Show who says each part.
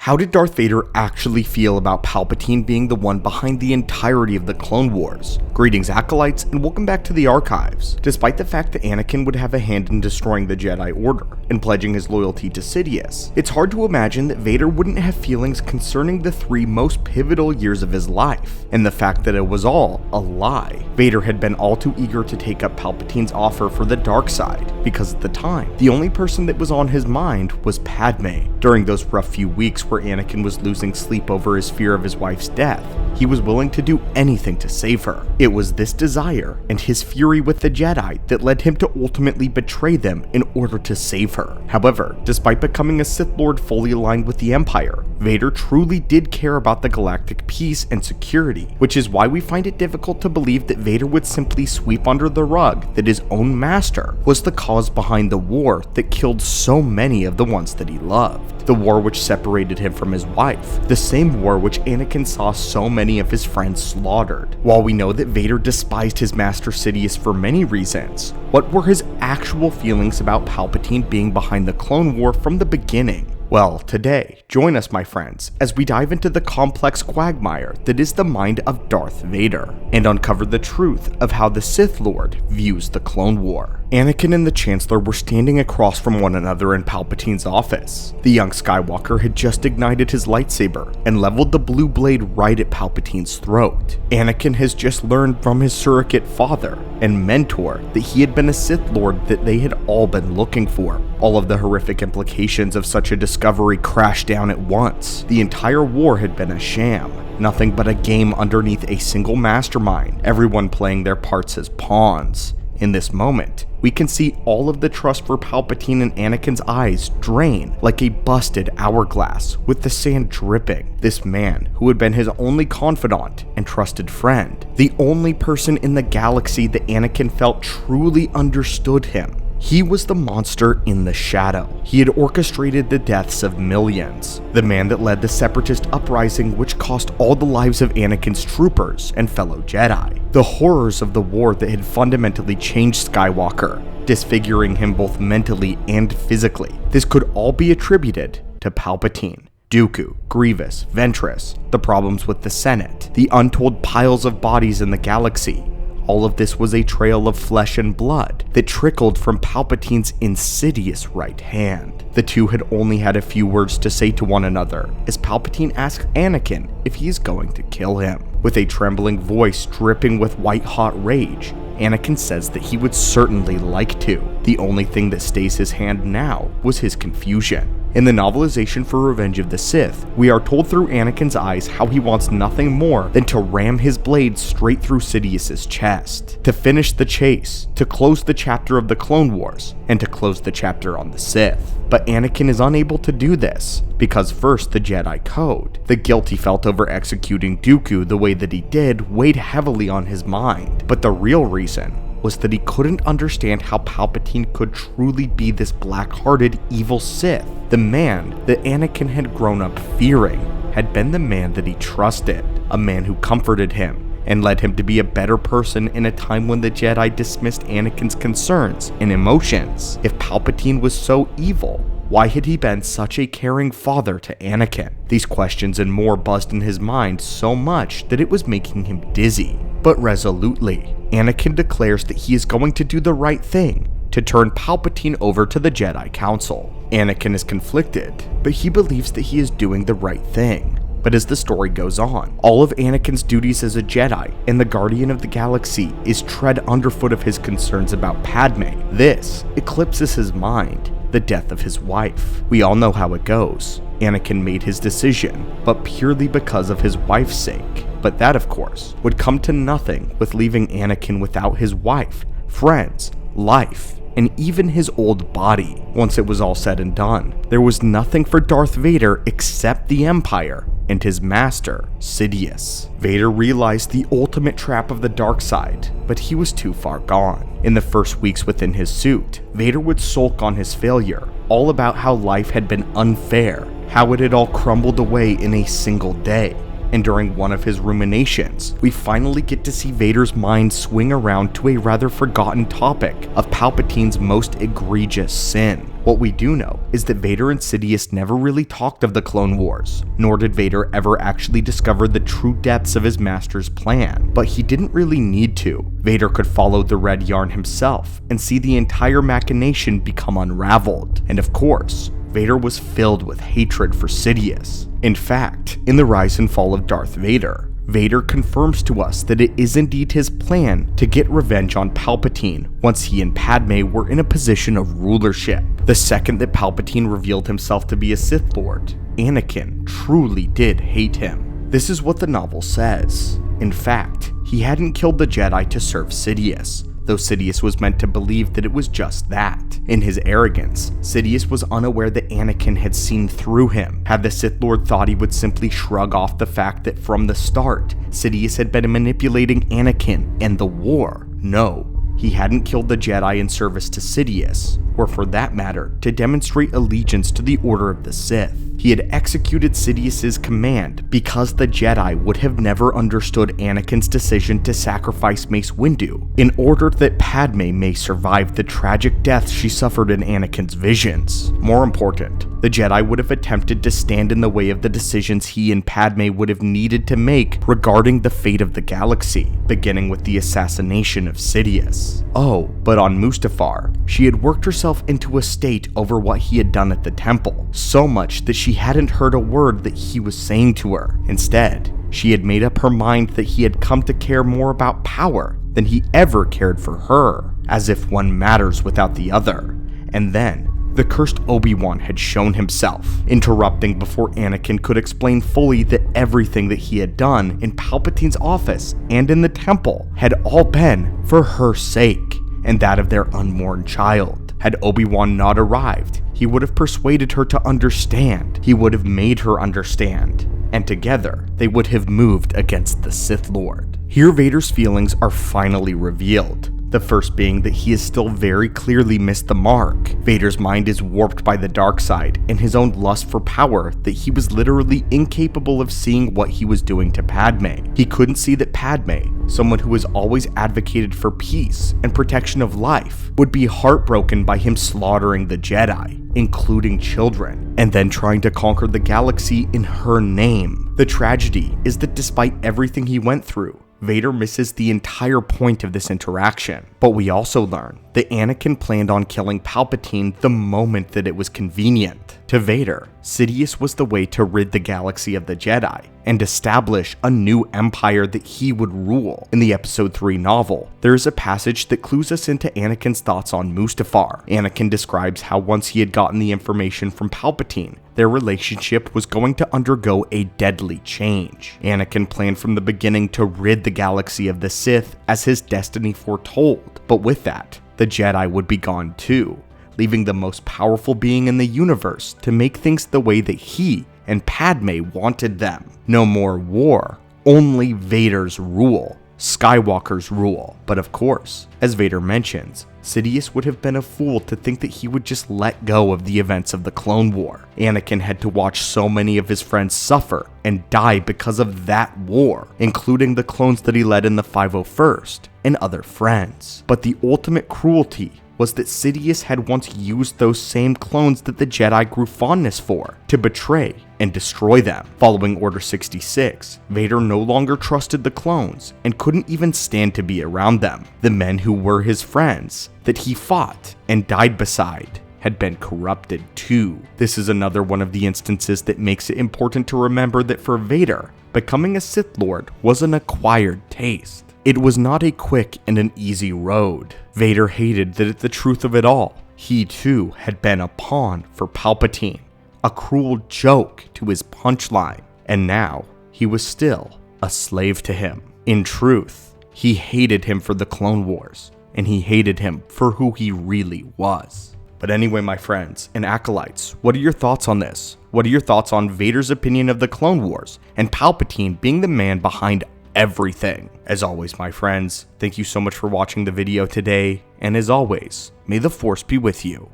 Speaker 1: How did Darth Vader actually feel about Palpatine being the one behind the entirety of the Clone Wars? Greetings, Acolytes, and welcome back to the Archives. Despite the fact that Anakin would have a hand in destroying the Jedi Order and pledging his loyalty to Sidious, it's hard to imagine that Vader wouldn't have feelings concerning the 3 most pivotal years of his life, and the fact that it was all a lie. Vader had been all too eager to take up Palpatine's offer for the dark side, because at the time, the only person that was on his mind was Padme. During those rough few weeks where Anakin was losing sleep over his fear of his wife's death, he was willing to do anything to save her. It was this desire and his fury with the Jedi that led him to ultimately betray them in order to save her. However, despite becoming a Sith Lord fully aligned with the Empire, Vader truly did care about the galactic peace and security, which is why we find it difficult to believe that Vader would simply sweep under the rug that his own master was the cause behind the war that killed so many of the ones that he loved. The war which separated him from his wife, the same war which Anakin saw so many of his friends slaughtered. While we know that Vader despised his master Sidious for many reasons, what were his actual feelings about Palpatine being behind the Clone War from the beginning? Well, today, join us, my friends, as we dive into the complex quagmire that is the mind of Darth Vader, and uncover the truth of how the Sith Lord views the Clone War. Anakin and the Chancellor were standing across from one another in Palpatine's office. The young Skywalker had just ignited his lightsaber and leveled the blue blade right at Palpatine's throat. Anakin has just learned from his surrogate father and mentor that he had been a Sith Lord that they had all been looking for. All of the horrific implications of such a discovery crashed down at once. The entire war had been a sham. Nothing but a game underneath a single mastermind, everyone playing their parts as pawns. In this moment, we can see all of the trust for Palpatine in Anakin's eyes drain like a busted hourglass with the sand dripping. This man, who had been his only confidant and trusted friend, the only person in the galaxy that Anakin felt truly understood him. He was the monster in the shadow. He had orchestrated the deaths of millions. The man that led the Separatist uprising which cost all the lives of Anakin's troopers and fellow Jedi. The horrors of the war that had fundamentally changed Skywalker, disfiguring him both mentally and physically. This could all be attributed to Palpatine. Dooku, Grievous, Ventress, the problems with the Senate, the untold piles of bodies in the galaxy. All of this was a trail of flesh and blood that trickled from Palpatine's insidious right hand. The two had only had a few words to say to one another as Palpatine asked Anakin if he is going to kill him. With a trembling voice dripping with white-hot rage, Anakin says that he would certainly like to. The only thing that stays his hand now was his confusion. In the novelization for Revenge of the Sith, we are told through Anakin's eyes how he wants nothing more than to ram his blade straight through Sidious's chest, to finish the chase, to close the chapter of the Clone Wars, and to close the chapter on the Sith. But Anakin is unable to do this, because first the Jedi Code. The guilt he felt over executing Dooku the way that he did weighed heavily on his mind, but the real reason was that he couldn't understand how Palpatine could truly be this black-hearted evil Sith. The man that Anakin had grown up fearing had been the man that he trusted, a man who comforted him and led him to be a better person in a time when the Jedi dismissed Anakin's concerns and emotions. If Palpatine was so evil, why had he been such a caring father to Anakin? These questions and more buzzed in his mind so much that it was making him dizzy. But resolutely, Anakin declares that he is going to do the right thing, to turn Palpatine over to the Jedi Council. Anakin is conflicted, but he believes that he is doing the right thing. But as the story goes on, all of Anakin's duties as a Jedi and the Guardian of the Galaxy is tread underfoot of his concerns about Padme. This eclipses his mind, the death of his wife. We all know how it goes. Anakin made his decision, but purely because of his wife's sake. But that, of course, would come to nothing with leaving Anakin without his wife, friends, life, and even his old body. Once it was all said and done, there was nothing for Darth Vader except the Empire and his master, Sidious. Vader realized the ultimate trap of the dark side, but he was too far gone. In the first weeks within his suit, Vader would sulk on his failure, all about how life had been unfair, how it had all crumbled away in a single day. And during one of his ruminations, we finally get to see Vader's mind swing around to a rather forgotten topic of Palpatine's most egregious sin. What we do know is that Vader and Sidious never really talked of the Clone Wars, nor did Vader ever actually discover the true depths of his master's plan, but he didn't really need to. Vader could follow the red yarn himself and see the entire machination become unraveled, and of course, Vader was filled with hatred for Sidious. In fact, in the rise and fall of Darth Vader, Vader confirms to us that it is indeed his plan to get revenge on Palpatine once he and Padme were in a position of rulership. The second that Palpatine revealed himself to be a Sith Lord, Anakin truly did hate him. This is what the novel says. In fact, he hadn't killed the Jedi to serve Sidious, though Sidious was meant to believe that it was just that. In his arrogance, Sidious was unaware that Anakin had seen through him. Had the Sith Lord thought he would simply shrug off the fact that from the start, Sidious had been manipulating Anakin and the war? No, he hadn't killed the Jedi in service to Sidious, or for that matter, to demonstrate allegiance to the Order of the Sith. He had executed Sidious's command because the Jedi would have never understood Anakin's decision to sacrifice Mace Windu in order that Padme may survive the tragic death she suffered in Anakin's visions. More important, the Jedi would have attempted to stand in the way of the decisions he and Padme would have needed to make regarding the fate of the galaxy, beginning with the assassination of Sidious. Oh, but on Mustafar, she had worked herself into a state over what he had done at the temple, so much that she hadn't heard a word that he was saying to her. Instead, she had made up her mind that he had come to care more about power than he ever cared for her, as if one matters without the other. And then, the cursed Obi-Wan had shown himself, interrupting before Anakin could explain fully that everything that he had done in Palpatine's office and in the temple had all been for her sake, and that of their unborn child. Had Obi-Wan not arrived, he would have persuaded her to understand. He would have made her understand. And together, they would have moved against the Sith Lord. Here Vader's feelings are finally revealed. The first being that he has still very clearly missed the mark. Vader's mind is warped by the dark side and his own lust for power that he was literally incapable of seeing what he was doing to Padme. He couldn't see that Padme, someone who has always advocated for peace and protection of life, would be heartbroken by him slaughtering the Jedi, including children, and then trying to conquer the galaxy in her name. The tragedy is that despite everything he went through, Vader misses the entire point of this interaction. But we also learn that Anakin planned on killing Palpatine the moment that it was convenient. To Vader, Sidious was the way to rid the galaxy of the Jedi and establish a new empire that he would rule. In the Episode 3 novel, there is a passage that clues us into Anakin's thoughts on Mustafar. Anakin describes how once he had gotten the information from Palpatine, their relationship was going to undergo a deadly change. Anakin planned from the beginning to rid the galaxy of the Sith as his destiny foretold, but with that, the Jedi would be gone too, leaving the most powerful being in the universe to make things the way that he and Padme wanted them. No more war, only Vader's rule, Skywalker's rule. But of course, as Vader mentions, Sidious would have been a fool to think that he would just let go of the events of the Clone War. Anakin had to watch so many of his friends suffer and die because of that war, including the clones that he led in the 501st and other friends. But the ultimate cruelty was that Sidious had once used those same clones that the Jedi grew fondness for to betray and destroy them. Following Order 66, Vader no longer trusted the clones and couldn't even stand to be around them. The men who were his friends, that he fought and died beside, had been corrupted too. This is another one of the instances that makes it important to remember that for Vader, becoming a Sith Lord was an acquired taste. It was not a quick and an easy road. Vader hated that at the truth of it all, he too had been a pawn for Palpatine, a cruel joke to his punchline, and now he was still a slave to him. In truth, he hated him for the Clone Wars, and he hated him for who he really was. But anyway, my friends and acolytes, what are your thoughts on this? What are your thoughts on Vader's opinion of the Clone Wars and Palpatine being the man behind everything? As always, my friends, thank you so much for watching the video today, and as always, may the Force be with you.